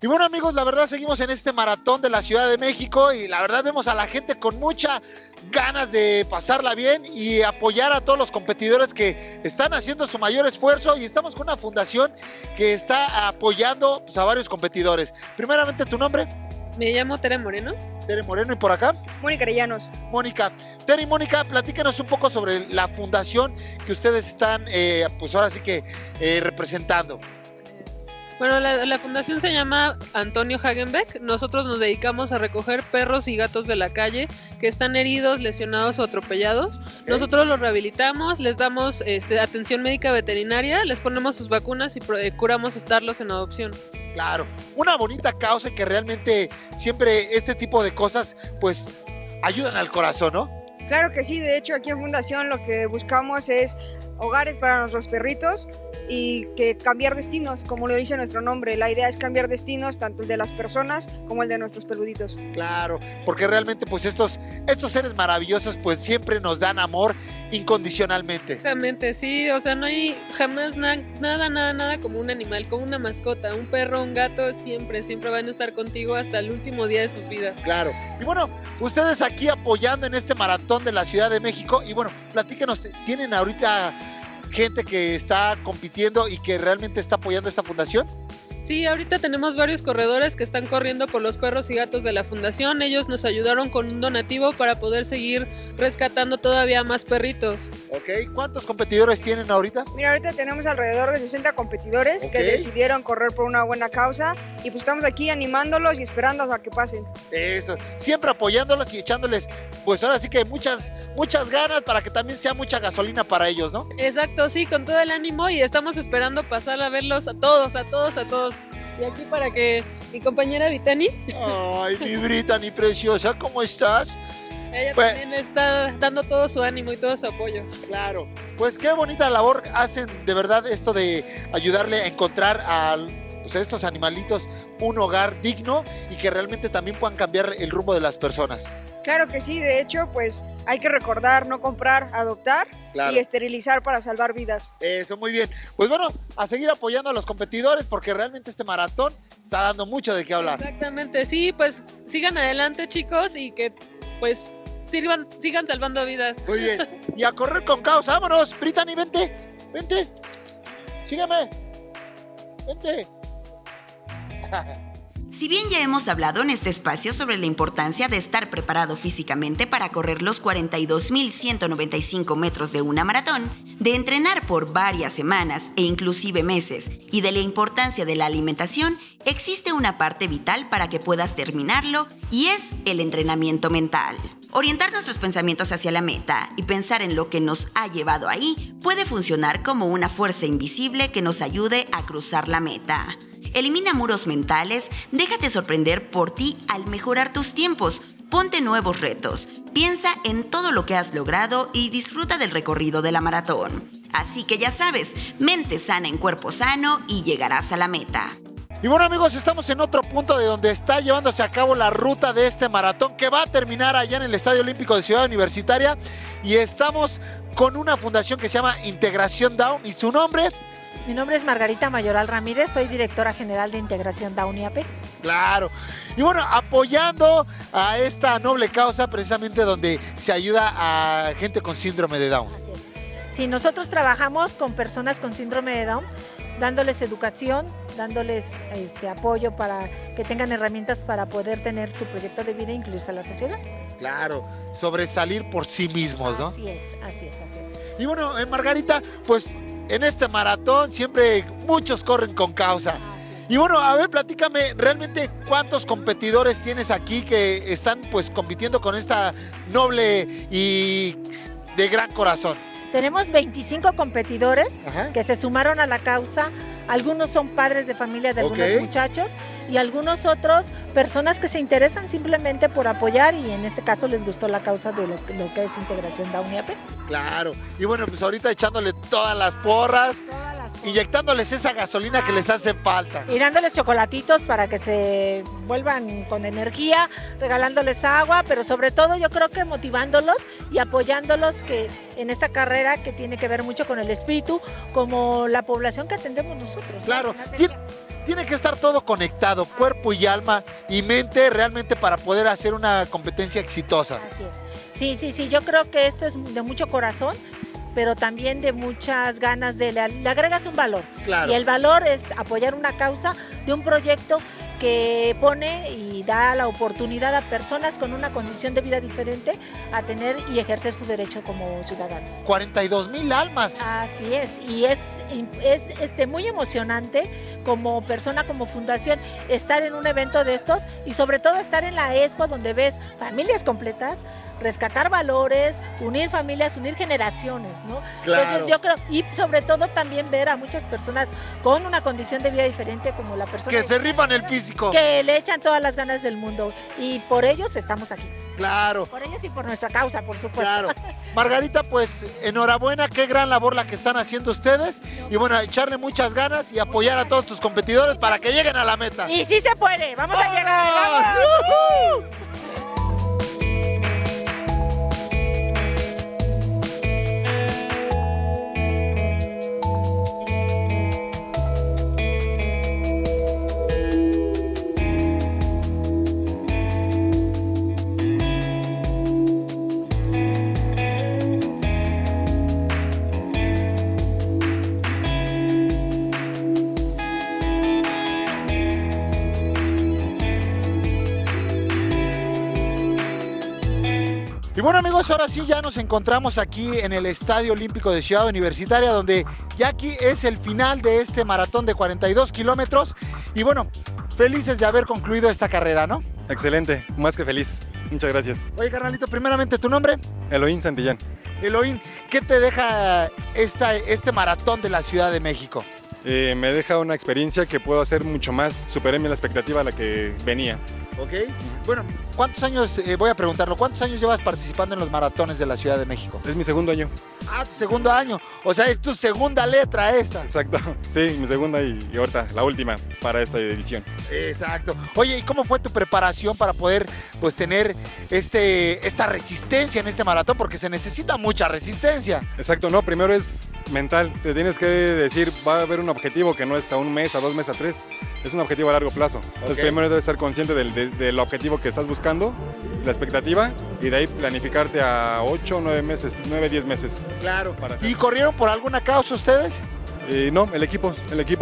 Y bueno, amigos, la verdad seguimos en este maratón de la Ciudad de México y la verdad vemos a la gente con mucha ganas de pasarla bien y apoyar a todos los competidores que están haciendo su mayor esfuerzo, y estamos con una fundación que está apoyando pues, a varios competidores. Primeramente, ¿tu nombre? Me llamo Tere Moreno. Tere Moreno. ¿Y por acá? Mónica Arellanos. Mónica. Tere y Mónica, platícanos un poco sobre la fundación que ustedes están, pues ahora sí que representando. Bueno, la fundación se llama Antonio Hagenbeck. Nosotros nos dedicamos a recoger perros y gatos de la calle que están heridos, lesionados o atropellados. Nosotros los rehabilitamos, les damos atención médica veterinaria, les ponemos sus vacunas y procuramos estarlos en adopción. Claro, una bonita causa que realmente siempre este tipo de cosas pues ayudan al corazón, ¿no? Claro que sí, de hecho aquí en Fundación lo que buscamos es hogares para nuestros perritos y que cambiar destinos, como lo dice nuestro nombre. La idea es cambiar destinos, tanto el de las personas como el de nuestros peluditos. Claro, porque realmente pues estos seres maravillosos pues siempre nos dan amor incondicionalmente. Exactamente, sí, o sea, no hay jamás nada como un animal, como una mascota, un perro, un gato, siempre van a estar contigo hasta el último día de sus vidas. Claro, y bueno, ustedes aquí apoyando en este maratón de la Ciudad de México, y bueno, platíquenos, ¿tienen ahorita gente que está compitiendo y que realmente está apoyando esta fundación? Sí, ahorita tenemos varios corredores que están corriendo por los perros y gatos de la fundación. Ellos nos ayudaron con un donativo para poder seguir rescatando todavía más perritos. Ok, ¿cuántos competidores tienen ahorita? Mira, ahorita tenemos alrededor de 60 competidores que decidieron correr por una buena causa y pues estamos aquí animándolos y esperando a que pasen. Eso, siempre apoyándolos y echándoles, pues ahora sí que muchas ganas para que también sea mucha gasolina para ellos, ¿no? Exacto, sí, con todo el ánimo, y estamos esperando pasar a verlos a todos. Y aquí para que mi compañera Vitani. Ay, mi Brittany preciosa, ¿cómo estás? Ella también está dando todo su ánimo y todo su apoyo. Claro, pues qué bonita labor hacen de verdad esto de ayudarle a encontrar a estos animalitos un hogar digno y que realmente también puedan cambiar el rumbo de las personas. Claro que sí, de hecho, pues hay que recordar no comprar, adoptar, claro, y esterilizar para salvar vidas. Eso, muy bien. Pues bueno, a seguir apoyando a los competidores porque realmente este maratón está dando mucho de qué hablar. Exactamente, sí, pues sigan adelante, chicos, y que pues sigan salvando vidas. Muy bien. Y a correr con causa, vámonos. Brittany, vente. Sígueme. Vente. Si bien ya hemos hablado en este espacio sobre la importancia de estar preparado físicamente para correr los 42.195 metros de una maratón, de entrenar por varias semanas e inclusive meses, y de la importancia de la alimentación, existe una parte vital para que puedas terminarlo, y es el entrenamiento mental. Orientar nuestros pensamientos hacia la meta y pensar en lo que nos ha llevado ahí puede funcionar como una fuerza invisible que nos ayude a cruzar la meta. Elimina muros mentales, déjate sorprender por ti al mejorar tus tiempos, ponte nuevos retos, piensa en todo lo que has logrado y disfruta del recorrido de la maratón. Así que ya sabes, mente sana en cuerpo sano y llegarás a la meta. Y bueno, amigos, estamos en otro punto de donde está llevándose a cabo la ruta de este maratón que va a terminar allá en el Estadio Olímpico de Ciudad Universitaria, y estamos con una fundación que se llama Integración Down. ¿Y su nombre? Mi nombre es Margarita Mayoral Ramírez, soy directora general de Integración Down IAP. Claro. Y bueno, apoyando a esta noble causa precisamente donde se ayuda a gente con síndrome de Down. Así es. Sí, nosotros trabajamos con personas con síndrome de Down, dándoles educación, dándoles apoyo para que tengan herramientas para poder tener su proyecto de vida e incluirse a la sociedad. Claro, sobresalir por sí mismos, ¿no? Así es. Y bueno, Margarita, pues en este maratón siempre muchos corren con causa. Y bueno, a ver, platícame realmente cuántos competidores tienes aquí que están pues compitiendo con esta noble y de gran corazón. Tenemos 25 competidores que se sumaron a la causa. Algunos son padres de familia de algunos muchachos y algunos otros personas que se interesan simplemente por apoyar, y en este caso les gustó la causa de lo que es Integración Down IAP. Claro, y bueno, pues ahorita echándole todas las porras, inyectándoles esa gasolina que les hace falta. Y dándoles chocolatitos para que se vuelvan con energía, regalándoles agua, pero sobre todo yo creo que motivándolos y apoyándolos que en esta carrera que tiene que ver mucho con el espíritu, como la población que atendemos nosotros. Claro. tiene que estar todo conectado, cuerpo y alma y mente realmente para poder hacer una competencia exitosa. Así es. Sí, yo creo que esto es de mucho corazón, pero también de muchas ganas le agregas un valor. Claro. Y el valor es apoyar una causa de un proyecto que pone y da la oportunidad a personas con una condición de vida diferente a tener y ejercer su derecho como ciudadanos. 42,000 almas. Así es, y es muy emocionante como persona, como fundación, estar en un evento de estos y sobre todo estar en la expo donde ves familias completas, rescatar valores, unir familias, unir generaciones, ¿no? Claro. Entonces yo creo, y sobre todo también ver a muchas personas con una condición de vida diferente como la persona Que se rifan el físico. que le echan todas las ganas del mundo y por ellos estamos aquí. Claro. Por ellos y por nuestra causa, por supuesto. Claro. Margarita, pues enhorabuena, qué gran labor la que están haciendo ustedes. Y bueno, echarle muchas ganas y apoyar a todos tus competidores para que lleguen a la meta. Y sí se puede, vamos a llegar. ¡Vamos! Y bueno amigos, ahora sí ya nos encontramos aquí en el Estadio Olímpico de Ciudad Universitaria, donde ya aquí es el final de este maratón de 42 kilómetros. Y bueno, felices de haber concluido esta carrera, ¿no? Excelente, más que feliz. Muchas gracias. Oye, carnalito, primeramente, ¿tu nombre? Elohim Santillán. Elohim, ¿qué te deja este maratón de la Ciudad de México? Me deja una experiencia que puedo hacer mucho más, superé la expectativa a la que venía. Ok. Bueno, ¿cuántos años, voy a preguntarlo, cuántos años llevas participando en los maratones de la Ciudad de México? Es mi segundo año. Ah, tu segundo año. O sea, es tu segunda letra esta. Exacto, sí, mi segunda y ahorita la última para esta edición. Exacto. Oye, ¿y cómo fue tu preparación para poder pues tener esta resistencia en este maratón? Porque se necesita mucha resistencia. Exacto, no, primero es mental. Te tienes que decir, va a haber un objetivo que no es a un mes, a 2 meses, a 3. Es un objetivo a largo plazo. Entonces primero debes estar consciente del objetivo que estás buscando, la expectativa, y de ahí planificarte a 8, 9 meses, 9, 10 meses. Claro. ¿Y corrieron por alguna causa ustedes? No, el equipo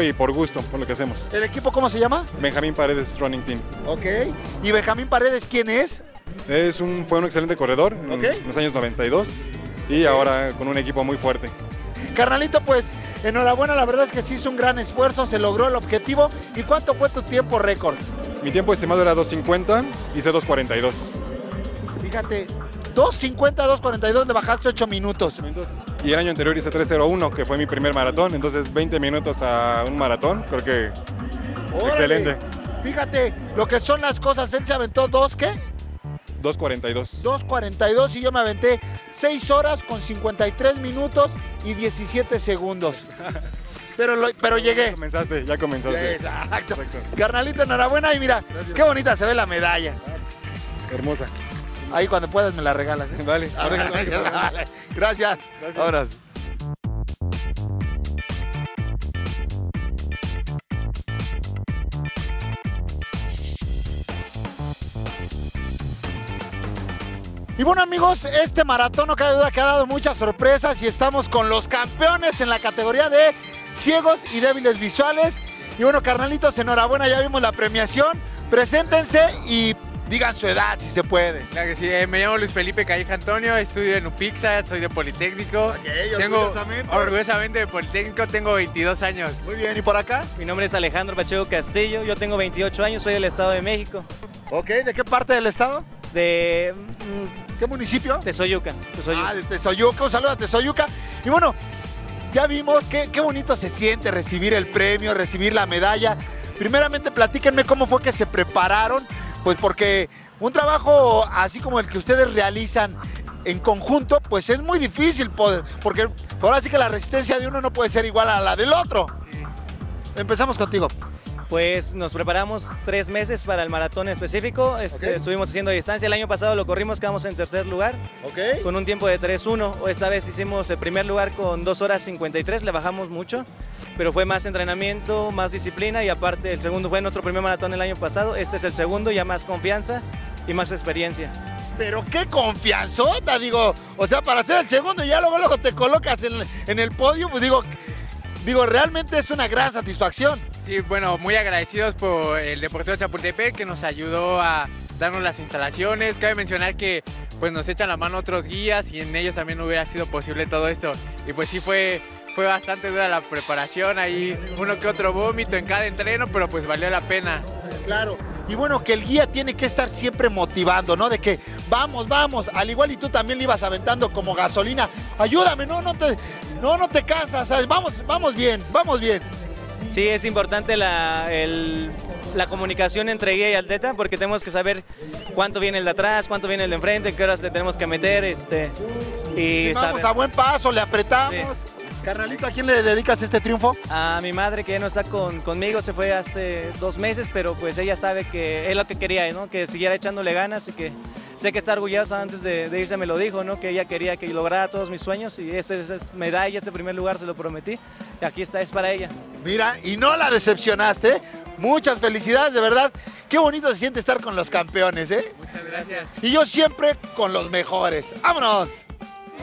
y por gusto, por lo que hacemos. ¿El equipo cómo se llama? Benjamín Paredes Running Team. Ok. ¿Y Benjamín Paredes quién es? Fue un excelente corredor en los años 92 y ahora con un equipo muy fuerte. Carnalito, pues enhorabuena, la verdad es que sí hizo un gran esfuerzo, se logró el objetivo. ¿Y cuánto fue tu tiempo récord? Mi tiempo estimado era 2:50, hice 2:42. Fíjate, 2:50, 2:42, le bajaste 8 minutos. Y el año anterior hice 3:01, que fue mi primer maratón, entonces 20 minutos a un maratón, creo que ¡órale! Excelente. Fíjate lo que son las cosas, él se aventó 2:42. 2:42 y yo me aventé 6 horas con 53 minutos y 17 segundos. Pero llegué. Ya comenzaste. Exacto. Carnalito, enhorabuena y mira, gracias. Qué bonita se ve la medalla. Hermosa. Ahí cuando puedas me la regalas. Vale. Gracias. Ahora. Y bueno amigos, este maratón no cabe duda que ha dado muchas sorpresas y estamos con los campeones en la categoría de ciegos y débiles visuales. Y bueno, carnalitos, enhorabuena, ya vimos la premiación. Preséntense y digan su edad si se puede. Claro que sí, me llamo Luis Felipe Calleja Antonio, estudio en UPIXA, soy de Politécnico. Orgullosamente de Politécnico, tengo 22 años. Muy bien, ¿y por acá? Mi nombre es Alejandro Pacheco Castillo, yo tengo 28 años, soy del Estado de México. Ok, ¿de qué parte del estado? De... ¿Qué municipio? Tezoyuca. Ah, de Tezoyuca, un saludo a Tezoyuca. Y bueno, ya vimos qué bonito se siente recibir el premio, recibir la medalla. Primeramente, platíquenme cómo fue que se prepararon, pues porque un trabajo así como el que ustedes realizan en conjunto, pues es muy difícil, porque ahora sí que la resistencia de uno no puede ser igual a la del otro. Sí. Empezamos contigo. Pues nos preparamos 3 meses para el maratón específico, estuvimos haciendo distancia, el año pasado lo corrimos, quedamos en tercer lugar, con un tiempo de 3:1, esta vez hicimos el primer lugar con 2 horas 53, le bajamos mucho, pero fue más entrenamiento, más disciplina y aparte el segundo fue nuestro primer maratón el año pasado, este es el segundo, ya más confianza y más experiencia. Pero qué confianzota, digo, o sea, para ser el segundo y ya luego te colocas en el podio, pues digo, realmente es una gran satisfacción. Sí, bueno, muy agradecidos por el Deportivo Chapultepec que nos ayudó a darnos las instalaciones. Cabe mencionar que pues nos echan la mano otros guías y en ellos también no hubiera sido posible todo esto. Y pues sí fue bastante dura la preparación, ahí uno que otro vómito en cada entreno, pero pues valió la pena. Claro. Y bueno, que el guía tiene que estar siempre motivando, ¿no? De que vamos, al igual y tú también le ibas aventando como gasolina. Ayúdame, no te casas, ¿sabes? Vamos bien. Sí, es importante la comunicación entre guía y atleta porque tenemos que saber cuánto viene el de atrás, cuánto viene el de enfrente, qué horas le tenemos que meter. Y si vamos a buen paso, le apretamos. Sí. Carnalito, ¿a quién le dedicas este triunfo? A mi madre, que ya no está conmigo, se fue hace 2 meses, pero pues ella sabe que es lo que quería, ¿no? Que siguiera echándole ganas y que sé que está orgullosa, antes de irse me lo dijo, ¿no? Que ella quería que lograra todos mis sueños y esa medalla, este primer lugar se lo prometí y aquí está, es para ella. Mira, y no la decepcionaste, muchas felicidades, de verdad, qué bonito se siente estar con los campeones, ¿eh? Muchas gracias. Y yo siempre con los mejores. ¡Vámonos!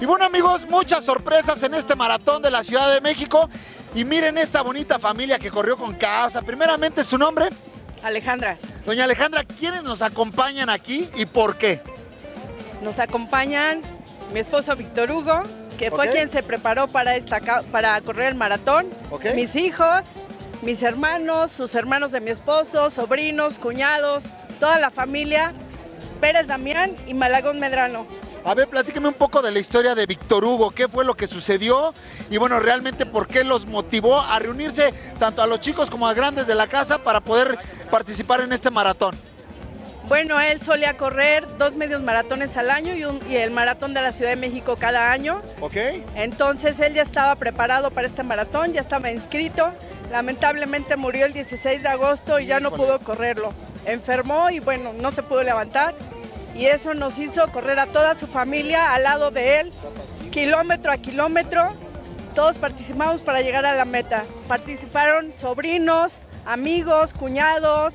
Y bueno, amigos, muchas sorpresas en este maratón de la Ciudad de México. Y miren esta bonita familia que corrió con causa. Primeramente, ¿su nombre? Alejandra. Doña Alejandra, ¿quiénes nos acompañan aquí y por qué? Nos acompañan mi esposo Víctor Hugo, que fue quien se preparó para correr el maratón. Mis hijos, mis hermanos, sus hermanos de mi esposo, sobrinos, cuñados, toda la familia, Pérez Damián y Malagón Medrano. A ver, platíqueme un poco de la historia de Víctor Hugo, qué fue lo que sucedió y bueno, realmente por qué los motivó a reunirse tanto a los chicos como a grandes de la casa para poder participar en este maratón. Bueno, él solía correr 2 medios maratones al año y el maratón de la Ciudad de México cada año. Entonces él ya estaba preparado para este maratón, ya estaba inscrito. Lamentablemente murió el 16 de agosto y ya no pudo correrlo. Enfermó y bueno, no se pudo levantar. Y eso nos hizo correr a toda su familia al lado de él, kilómetro a kilómetro. Todos participamos para llegar a la meta. Participaron sobrinos, amigos, cuñados,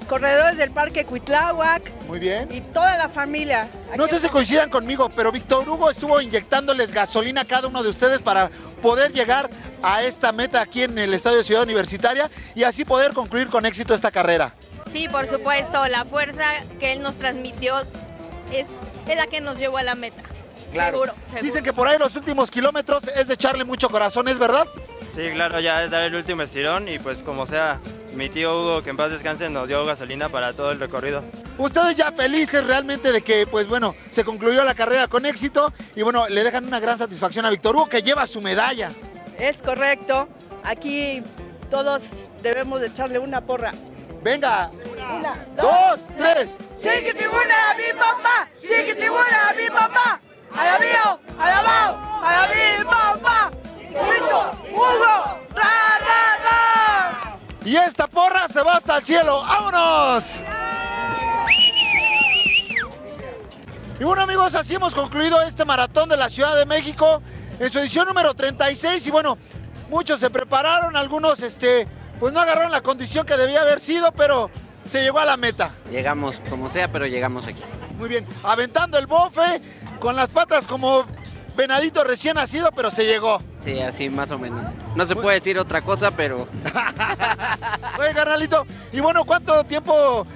corredores del Parque Cuitláhuac. Muy bien. Y toda la familia. No sé si coincidan conmigo, pero Víctor Hugo estuvo inyectándoles gasolina a cada uno de ustedes para poder llegar a esta meta aquí en el Estadio Ciudad Universitaria y así poder concluir con éxito esta carrera. Sí, por supuesto, la fuerza que él nos transmitió es la que nos llevó a la meta. Claro. Seguro. Dicen que por ahí los últimos kilómetros es de echarle mucho corazón, ¿es verdad? Sí, claro, ya es dar el último estirón y pues como sea, mi tío Hugo, que en paz descanse, nos dio gasolina para todo el recorrido. Ustedes ya felices realmente de que, pues bueno, se concluyó la carrera con éxito y bueno, le dejan una gran satisfacción a Víctor Hugo que lleva su medalla. Es correcto, aquí todos debemos de echarle una porra. Venga, 1, 2, 3. Chiquitibuna a mi mamá, chiquitibuna a mi mamá, a la mío, a la mao, a la mi mamá, Víctor Hugo, ra, ra, ra. Y esta porra se va hasta el cielo, ¡vámonos! Y bueno, amigos, así hemos concluido este maratón de la Ciudad de México en su edición número 36 y bueno, muchos se prepararon, algunos pues no agarraron la condición que debía haber sido, pero se llegó a la meta. Llegamos como sea, pero llegamos aquí. Muy bien, aventando el bofe, con las patas como venadito recién nacido, pero se llegó. Sí, así más o menos. No se puede decir otra cosa, pero... Oye, carnalito, y bueno, ¿cuánto tiempo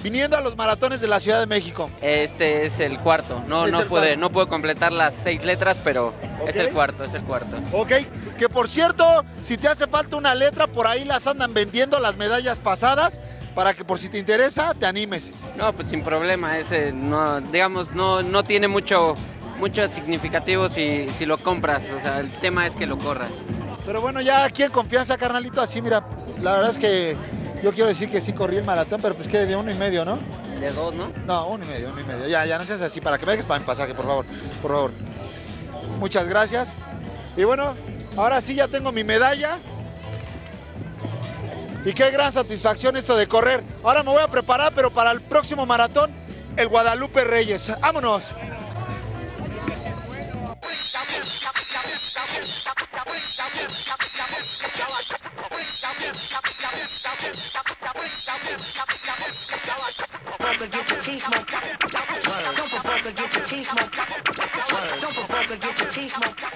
viniendo a los maratones de la Ciudad de México? Este es el cuarto. No puedo completar las 6 letras, pero es el cuarto. Ok, que por cierto, si te hace falta una letra, por ahí las andan vendiendo las medallas pasadas, para que por si te interesa, te animes. No, pues sin problema, ese no, digamos, no tiene mucho significativo si lo compras, o sea, el tema es que lo corras. Pero bueno, ya aquí en confianza, carnalito, así mira, la verdad es que yo quiero decir que sí corrí el maratón, pero pues que de 1,5, ¿no? De 2, ¿no? No, 1,5. Ya no seas así, para que me dejes para mi pasaje, por favor. Muchas gracias. Y bueno, ahora sí ya tengo mi medalla. y qué gran satisfacción esto de correr. Ahora me voy a preparar, pero para el próximo maratón, el Guadalupe Reyes. ¡Vámonos! Don't provoke or get your teeth smoked.